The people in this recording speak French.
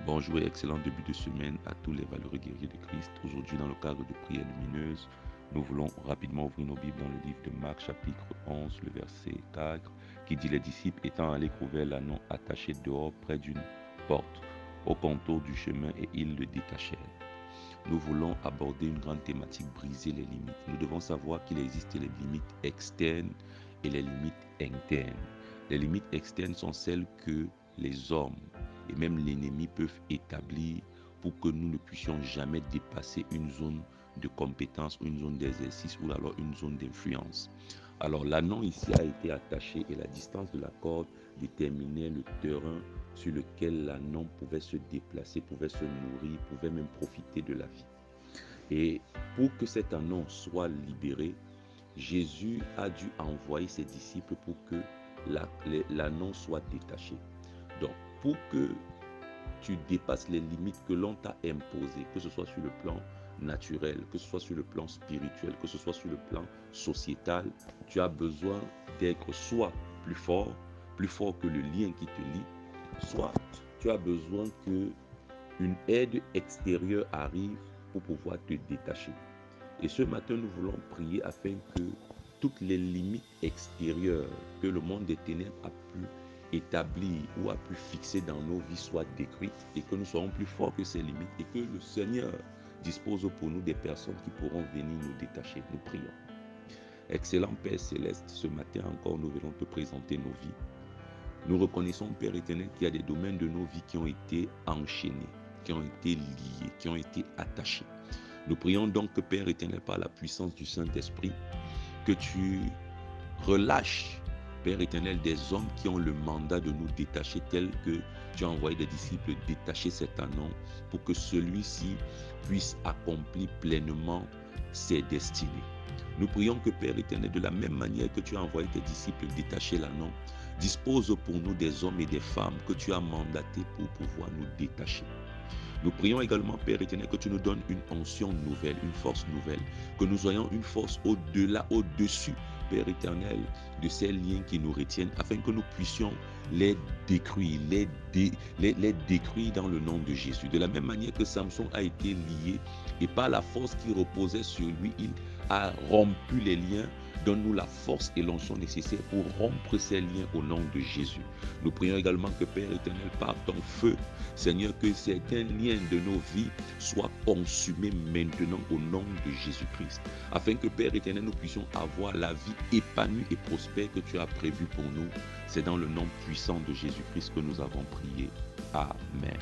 Bonjour et excellent début de semaine à tous les valeureux guerriers de Christ. Aujourd'hui, dans le cadre de prières lumineuses, nous voulons rapidement ouvrir nos Bibles dans le livre de Marc, chapitre 11, le verset 4, qui dit: Les disciples étant allés trouver l'ânon attaché dehors près d'une porte, au contour du chemin, et ils le détachèrent. Nous voulons aborder une grande thématique: briser les limites. Nous devons savoir qu'il existe les limites externes et les limites internes. Les limites externes sont celles que les hommes et même l'ennemi peuvent établir pour que nous ne puissions jamais dépasser une zone de compétence, une zone d'exercice ou alors une zone d'influence. Alors l'ânon ici a été attaché et la distance de la corde déterminait le terrain sur lequel l'ânon pouvait se déplacer, pouvait se nourrir, pouvait même profiter de la vie. Et pour que cet ânon soit libéré, Jésus a dû envoyer ses disciples pour que l'ânon soit détaché. Donc, pour que tu dépasses les limites que l'on t'a imposées, que ce soit sur le plan naturel, que ce soit sur le plan spirituel, que ce soit sur le plan sociétal, tu as besoin d'être soit plus fort que le lien qui te lie, soit tu as besoin que une aide extérieure arrive pour pouvoir te détacher. Et ce matin, nous voulons prier afin que toutes les limites extérieures que le monde des ténèbres a pu établir ou a pu fixer dans nos vies soient détruites et que nous soyons plus forts que ces limites et que le Seigneur dispose pour nous des personnes qui pourront venir nous détacher. Nous prions. Excellent Père Céleste, ce matin encore, nous venons te présenter nos vies. Nous reconnaissons, Père éternel, qu'il y a des domaines de nos vies qui ont été enchaînés, qui ont été liés, qui ont été attachés. Nous prions donc que, Père éternel, par la puissance du Saint-Esprit, que tu relâches, Père éternel, des hommes qui ont le mandat de nous détacher, tel que tu as envoyé des disciples détacher cet ânon pour que celui-ci puisse accomplir pleinement ses destinées. Nous prions que, Père éternel, de la même manière que tu as envoyé tes disciples détacher l'ânon, dispose pour nous des hommes et des femmes que tu as mandatés pour pouvoir nous détacher. Nous prions également, Père éternel, que tu nous donnes une onction nouvelle, une force nouvelle, que nous ayons une force au-delà, au-dessus, Père éternel, de ces liens qui nous retiennent, afin que nous puissions les détruire, les détruire dans le nom de Jésus. De la même manière que Samson a été lié et par la force qui reposait sur lui, il a rompu les liens. Donne-nous la force et l'onction nécessaire pour rompre ces liens au nom de Jésus. Nous prions également que, Père éternel, par ton feu, Seigneur, que certains liens de nos vies soient consumés maintenant au nom de Jésus-Christ, afin que, Père éternel, nous puissions avoir la vie épanouie et prospère que tu as prévue pour nous. C'est dans le nom puissant de Jésus-Christ que nous avons prié. Amen.